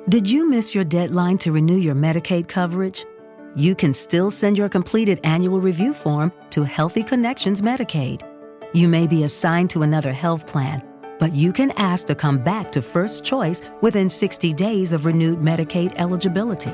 Did you miss your deadline to renew your Medicaid coverage? You can still send your completed annual review form to Healthy Connections Medicaid. You may be assigned to another health plan, but you can ask to come back to First Choice within 60 days of renewed Medicaid eligibility.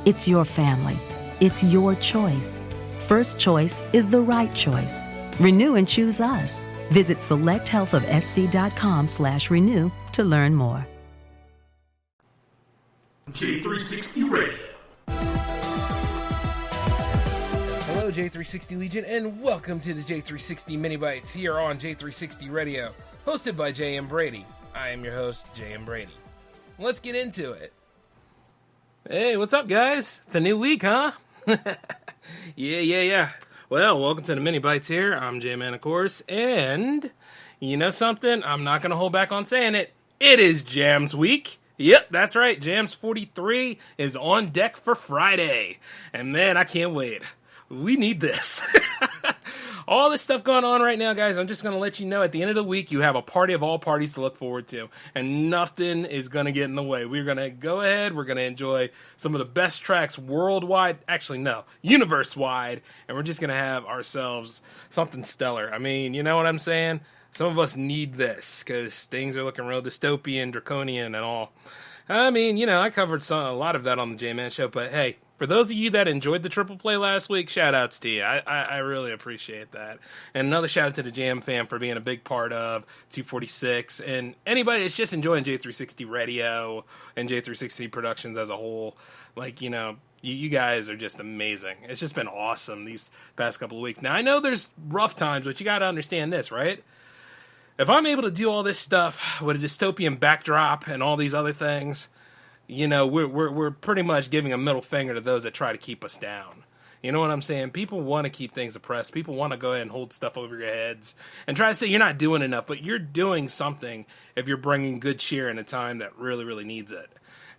It's your family. It's your choice. First Choice is the right choice. Renew and choose us. Visit selecthealthofsc.com/renew to learn more. J360 Radio. Hello, J360 Legion, and welcome to the J360 Mini Bites here on J360 Radio, hosted by J.M. Brady. I am your host, J.M. Brady. Let's get into it. Hey, what's up, guys? It's a new week, huh? Yeah. Well, welcome to the Mini Bites here. I'm J-Man, of course, and you know something? I'm not going to hold back on saying it. It is Jams Week. Yep, that's right. Jams 43 is on deck for Friday. And man, I can't wait. We need this. All this stuff going on right now, guys, I'm just going to let you know at the end of the week, you have a party of all parties to look forward to. And nothing is going to get in the way. We're going to go ahead. We're going to enjoy some of the best tracks worldwide. Actually, no, universe-wide. And we're just going to have ourselves something stellar. I mean, you know what I'm saying? Some of us need this because things are looking real dystopian, draconian, and all. I mean, you know, I covered a lot of that on the J-Man Show, but hey, for those of you that enjoyed the triple play last week, shout-outs to you. I really appreciate that. And another shout-out to the Jam fam for being a big part of 246, and anybody that's just enjoying J360 Radio and J360 Productions as a whole. Like, you know, you guys are just amazing. It's just been awesome these past couple of weeks. Now, I know there's rough times, but you got to understand this, right? If I'm able to do all this stuff with a dystopian backdrop and all these other things, you know, we're pretty much giving a middle finger to those that try to keep us down. You know what I'm saying? People want to keep things oppressed. People want to go ahead and hold stuff over your heads and try to say you're not doing enough, but you're doing something if you're bringing good cheer in a time that really, really needs it.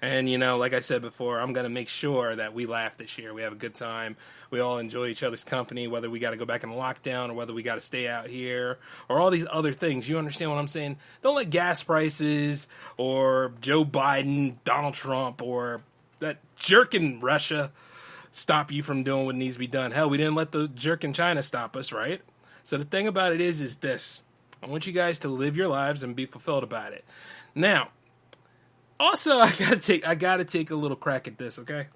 And, you know, like I said before, I'm going to make sure that we laugh this year. We have a good time. We all enjoy each other's company, whether we got to go back in lockdown or whether we got to stay out here or all these other things. You understand what I'm saying? Don't let gas prices or Joe Biden, Donald Trump, or that jerk in Russia stop you from doing what needs to be done. Hell, we didn't let the jerk in China stop us, right? So the thing about it is this. I want you guys to live your lives and be fulfilled about it. Now, also, I gotta take a little crack at this, okay?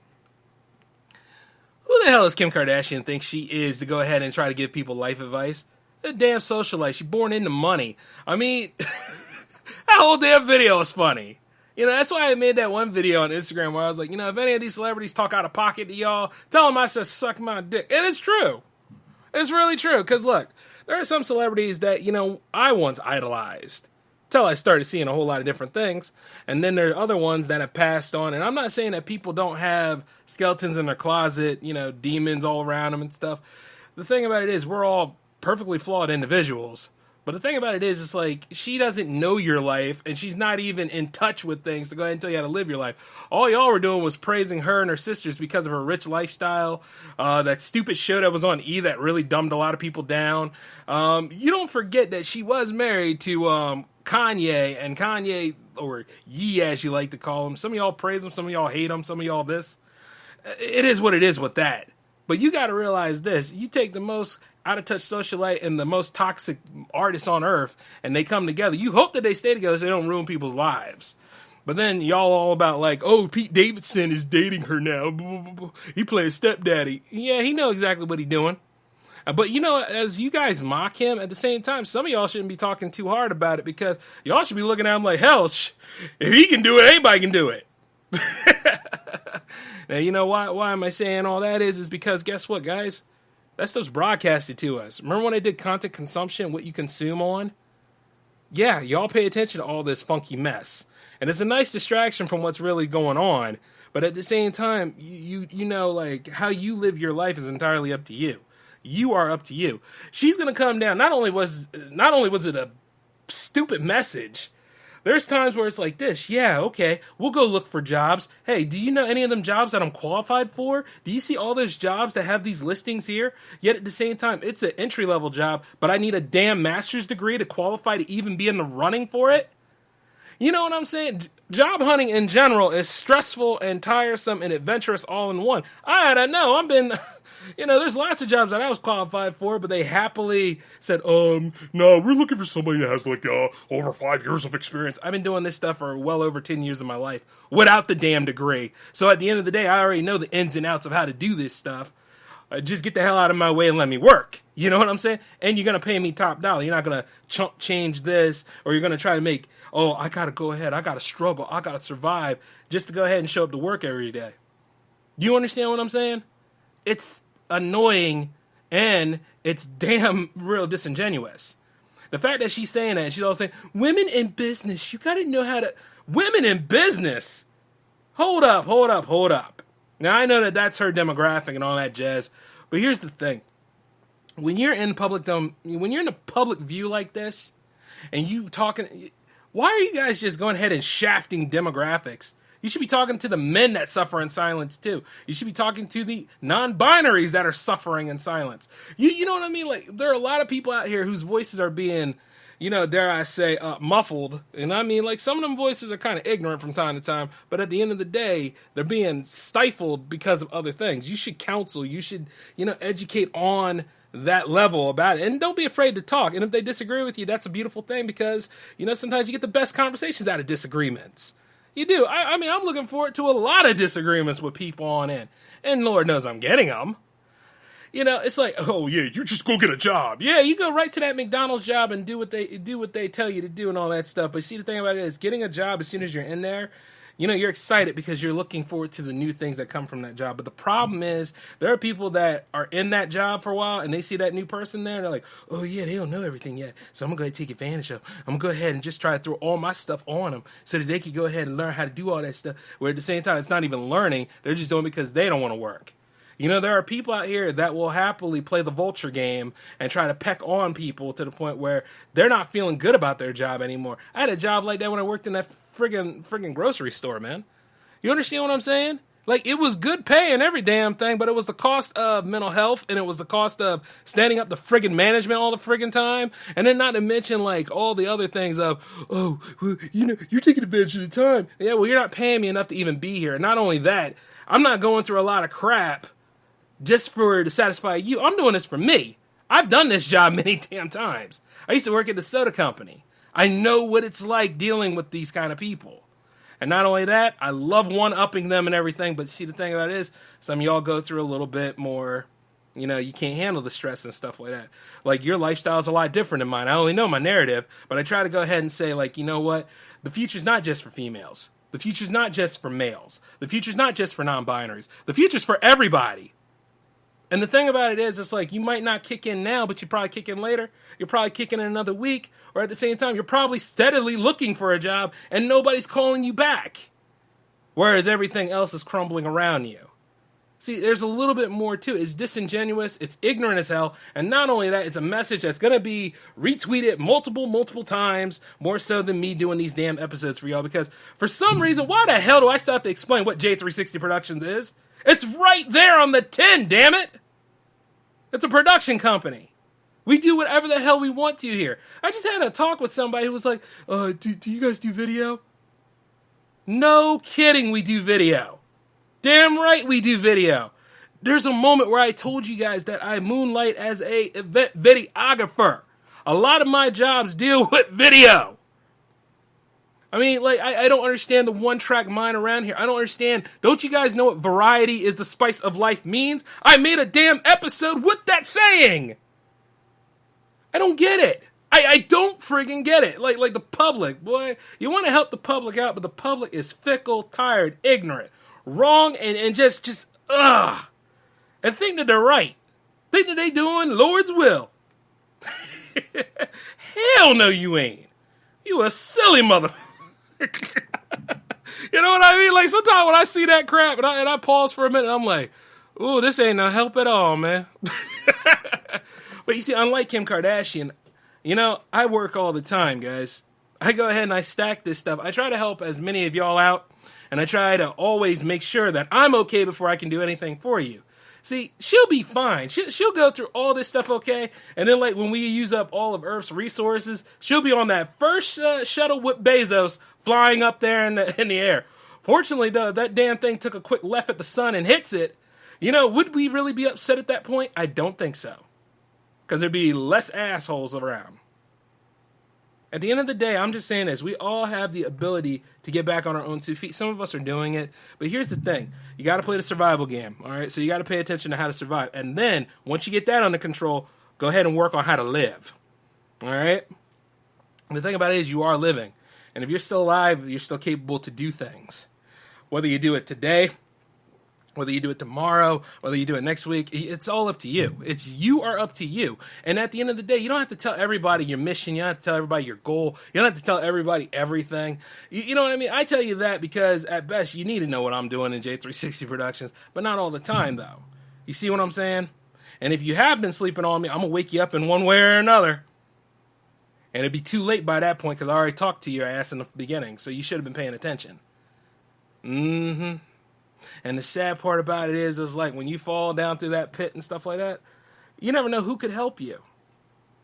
Who the hell does Kim Kardashian think she is to go ahead and try to give people life advice? A damn socialite. She's born into money. I mean, that whole damn video is funny. You know, that's why I made that one video on Instagram where I was like, you know, if any of these celebrities talk out of pocket to y'all, tell them I said suck my dick. And it's true. It's really true. Because, look, there are some celebrities that, you know, I once idolized. Until I started seeing a whole lot of different things. And then there are other ones that have passed on. And I'm not saying that people don't have skeletons in their closet, you know, demons all around them and stuff. The thing about it is we're all perfectly flawed individuals. But the thing about it is, it's like, she doesn't know your life, and she's not even in touch with things to go ahead and tell you how to live your life. All y'all were doing was praising her and her sisters because of her rich lifestyle, that stupid show that was on E! That really dumbed a lot of people down. You don't forget that she was married to Kanye, and Kanye, or Ye as you like to call him, some of y'all praise him, some of y'all hate him, some of y'all this. It is what it is with that. But you got to realize this. You take the most out-of-touch socialite and the most toxic artists on earth, and they come together. You hope that they stay together so they don't ruin people's lives. But then y'all all about like, oh, Pete Davidson is dating her now. He plays stepdaddy. Yeah, he know exactly what he's doing. But, you know, as you guys mock him, at the same time, some of y'all shouldn't be talking too hard about it because y'all should be looking at him like, hell, if he can do it, anybody can do it. Now, you know why am I saying all that is because guess what, guys? That stuff's broadcasted to us. Remember when I did content consumption, what you consume on? Yeah, y'all pay attention to all this funky mess. And it's a nice distraction from what's really going on. But at the same time, you know, like, how you live your life is entirely up to you. You are up to you. She's going to come down. Not only was it a stupid message, there's times where it's like this. Yeah, okay, we'll go look for jobs. Hey, do you know any of them jobs that I'm qualified for? Do you see all those jobs that have these listings here? Yet at the same time, it's an entry-level job, but I need a damn master's degree to qualify to even be in the running for it? You know what I'm saying? Job hunting in general is stressful and tiresome and adventurous all in one. I don't know. I've been, there's lots of jobs that I was qualified for, but they happily said, no, we're looking for somebody that has over 5 years of experience. I've been doing this stuff for well over 10 years of my life without the damn degree. So at the end of the day, I already know the ins and outs of how to do this stuff. Just get the hell out of my way and let me work. You know what I'm saying? And you're going to pay me top dollar. You're not going to chump change this, or you're going to try to make, I got to go ahead. I got to struggle. I got to survive just to go ahead and show up to work every day. Do you understand what I'm saying? It's annoying and it's damn real disingenuous. The fact that she's saying that, and she's all saying, women in business, you got to know how to... Women in business? Hold up. Now, I know that that's her demographic and all that jazz, but here's the thing. When you're in when you're in a public view like this, and you talking, why are you guys just going ahead and shafting demographics? You should be talking to the men that suffer in silence too. You should be talking to the non-binaries that are suffering in silence. You know what I mean? Like, there are a lot of people out here whose voices are being, dare I say, muffled. And I mean, like, some of them voices are kind of ignorant from time to time, but at the end of the day, they're being stifled because of other things. You should counsel. You should, educate on that level about it. And don't be afraid to talk. And if they disagree with you, that's a beautiful thing because, sometimes you get the best conversations out of disagreements. You do. I mean, I'm looking forward to a lot of disagreements with people on in. And Lord knows I'm getting them. It's like, oh yeah, you just go get a job. Yeah, you go right to that McDonald's job and do what they tell you to do and all that stuff. But see, the thing about it is, getting a job as soon as you're in there, you're excited because you're looking forward to the new things that come from that job. But the problem is, there are people that are in that job for a while and they see that new person there and they're like, oh yeah, they don't know everything yet. So I'm going to go ahead and take advantage of them. I'm going to go ahead and just try to throw all my stuff on them so that they can go ahead and learn how to do all that stuff. Where at the same time, it's not even learning. They're just doing it because they don't want to work. There are people out here that will happily play the vulture game and try to peck on people to the point where they're not feeling good about their job anymore. I had a job like that when I worked in that friggin' grocery store, man. You understand what I'm saying? Like, it was good pay and every damn thing, but it was the cost of mental health and it was the cost of standing up to friggin' management all the friggin' time. And then not to mention, like, all the other things of, oh, well, you're taking advantage of the time. Yeah, well, you're not paying me enough to even be here. And not only that, I'm not going through a lot of crap just to satisfy you. I'm doing this for me. I've done this job many damn times. I used to work at the soda company. I know what it's like dealing with these kind of people. And not only that, I love one-upping them and everything, but see, the thing about it is, some of y'all go through a little bit more, you can't handle the stress and stuff like that. Like, your lifestyle is a lot different than mine. I only know my narrative, but I try to go ahead and say, like, you know what? The future's not just for females. The future's not just for males. The future's not just for non-binaries. The future's for everybody. And the thing about it is, it's like, you might not kick in now, but you probably kick in later. You're probably kicking in another week, or at the same time, you're probably steadily looking for a job, and nobody's calling you back. Whereas everything else is crumbling around you. See, there's a little bit more to it. It's disingenuous, it's ignorant as hell, and not only that, it's a message that's going to be retweeted multiple times, more so than me doing these damn episodes for y'all, because for some reason, why the hell do I still have to explain what J360 Productions is? It's right there on the tin, damn it! It's a production company. We do whatever the hell we want to here. I just had a talk with somebody who was like, do you guys do video? No kidding, we do video. Damn right we do video. There's a moment where I told you guys that I moonlight as a event videographer. A lot of my jobs deal with video. I mean, like, I don't understand the one-track mind around here. I don't understand. Don't you guys know what variety is the spice of life means? I made a damn episode with that saying. I don't get it. I don't friggin' get it. Like the public, boy. You want to help the public out, but the public is fickle, tired, ignorant, wrong, and just, ugh. And think that they're right. Think that they doing Lord's will. Hell no, you ain't. You a silly motherfucker. You know what I mean? Like, sometimes when I see that crap and I pause for a minute, I'm like, ooh, this ain't no help at all, man. But you see, unlike Kim Kardashian, I work all the time, guys. I go ahead and I stack this stuff. I try to help as many of y'all out, and I try to always make sure that I'm okay before I can do anything for you. See, she'll be fine. She'll go through all this stuff okay. And then, like, when we use up all of Earth's resources, she'll be on that first shuttle with Bezos flying up there in the air. Fortunately, though, if that damn thing took a quick left at the sun and hits it, would we really be upset at that point? I don't think so. Because there'd be less assholes around. At the end of the day, I'm just saying this. We all have the ability to get back on our own 2 feet. Some of us are doing it. But here's the thing. You got to play the survival game, all right? So you got to pay attention to how to survive. And then, once you get that under control, go ahead and work on how to live, all right? And the thing about it is you are living. And if you're still alive, you're still capable to do things. Whether you do it today, whether you do it tomorrow, whether you do it next week, it's all up to you. You are up to you. And at the end of the day, you don't have to tell everybody your mission. You don't have to tell everybody your goal. You don't have to tell everybody everything. You know what I mean? I tell you that because at best, you need to know what I'm doing in J360 Productions, but not all the time, though. You see what I'm saying? And if you have been sleeping on me, I'm going to wake you up in one way or another. And it'd be too late by that point because I already talked to your ass in the beginning, so you should have been paying attention. Mm-hmm. And the sad part about it is like when you fall down through that pit and stuff like that, you never know who could help you.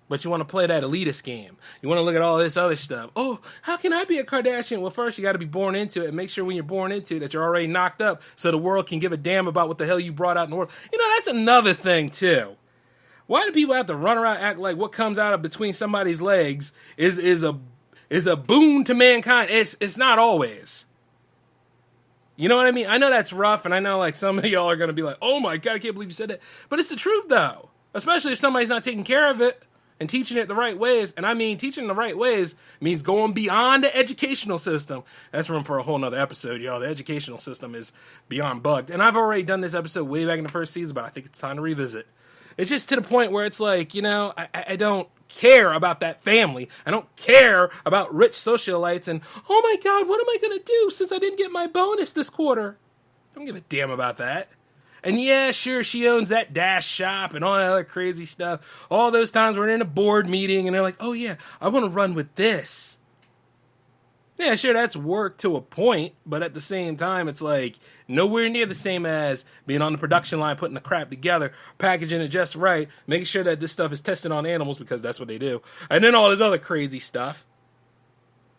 But you want to play that elitist game. You want to look at all this other stuff. Oh, how can I be a Kardashian? Well, first you got to be born into it and make sure when you're born into it that you're already knocked up so the world can give a damn about what the hell you brought out in the world. That's another thing too. Why do people have to run around and act like what comes out of between somebody's legs is a boon to mankind? It's not always. You know what I mean? I know that's rough, and I know like some of y'all are going to be like, oh my God, I can't believe you said that. But it's the truth, though. Especially if somebody's not taking care of it and teaching it the right ways. And I mean, teaching the right ways means going beyond the educational system. That's room for a whole nother episode, y'all. The educational system is beyond bugged. And I've already done this episode way back in the first season, but I think it's time to revisit. It's just to the point where it's like, I don't care about that family. I don't care about rich socialites and, oh my God, what am I going to do since I didn't get my bonus this quarter? I don't give a damn about that. And yeah, sure, she owns that Dash shop and all that other crazy stuff. All those times we're in a board meeting and they're like, oh yeah, I want to run with this. Yeah, sure, that's work to a point, but at the same time, it's like nowhere near the same as being on the production line, putting the crap together, packaging it just right, making sure that this stuff is tested on animals because that's what they do, and then all this other crazy stuff.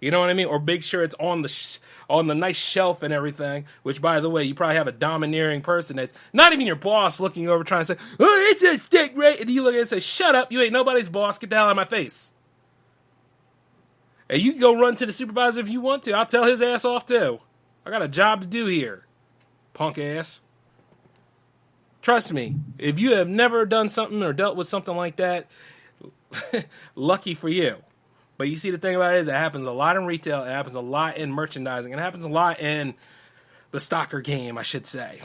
You know what I mean? Or make sure it's on the nice shelf and everything. Which, by the way, you probably have a domineering person that's not even your boss looking over trying to say, "Oh, it's a steak, right?" And you look at it and say, "Shut up! You ain't nobody's boss. Get the hell out of my face." And you can go run to the supervisor if you want to. I'll tell his ass off too. I got a job to do here, punk ass. Trust me, if you have never done something or dealt with something like that, lucky for you. But you see, the thing about it is it happens a lot in retail, it happens a lot in merchandising, it happens a lot in the stalker game, I should say.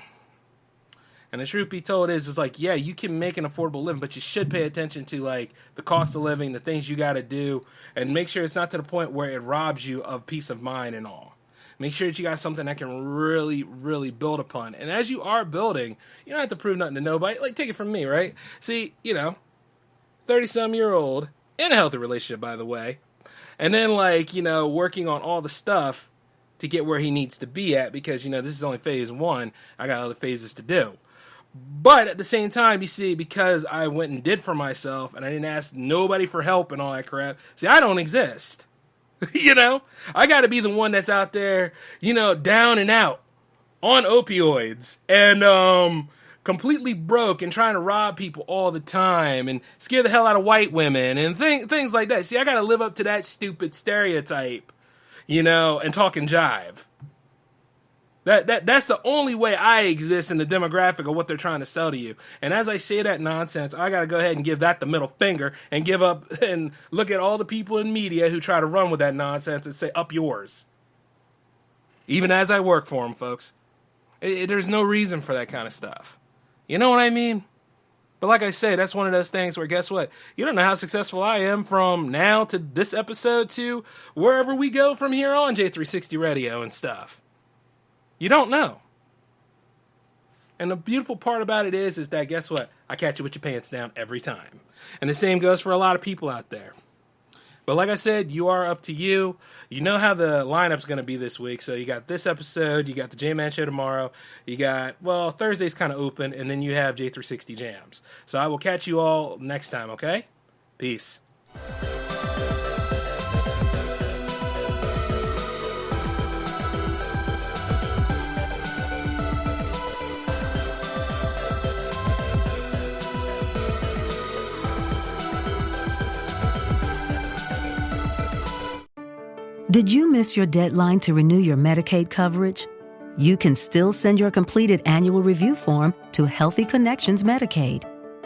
And the truth be told is, it's like, yeah, you can make an affordable living, but you should pay attention to, like, the cost of living, the things you got to do, and make sure it's not to the point where it robs you of peace of mind and all. Make sure that you got something that can really, really build upon. And as you are building, you don't have to prove nothing to nobody. Like, take it from me, right? See, 30-some-year-old, in a healthy relationship, by the way, and then, like, working on all the stuff to get where he needs to be at because, this is only phase one. I got other phases to do. But at the same time, you see, because I went and did for myself and I didn't ask nobody for help and all that crap, see, I don't exist. I got to be the one that's out there, down and out on opioids and completely broke and trying to rob people all the time and scare the hell out of white women and things like that. See, I got to live up to that stupid stereotype, and talk and jive. That's the only way I exist in the demographic of what they're trying to sell to you. And as I say that nonsense, I got to go ahead and give that the middle finger and give up and look at all the people in media who try to run with that nonsense and say, up yours. Even as I work for them, folks. There's no reason for that kind of stuff. You know what I mean? But like I say, that's one of those things where, guess what? You don't know how successful I am from now to this episode to wherever we go from here on J360 Radio and stuff. You don't know. And the beautiful part about it is that, guess what? I catch you with your pants down every time. And the same goes for a lot of people out there. But like I said, you are up to you. You know how the lineup's going to be this week. So you got this episode, you got the J-Man Show tomorrow, you got, well, Thursday's kind of open, and then you have J360 Jams. So I will catch you all next time, okay? Peace. Did you miss your deadline to renew your Medicaid coverage? You can still send your completed annual review form to Healthy Connections Medicaid.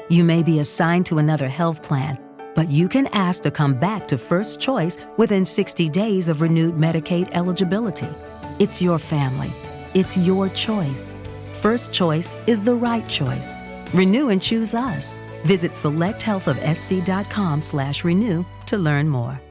You may be assigned to another health plan, but you can ask to come back to First Choice within 60 days of renewed Medicaid eligibility. It's your family. It's your choice. First Choice is the right choice. Renew and choose us. Visit selecthealthofsc.com/renew to learn more.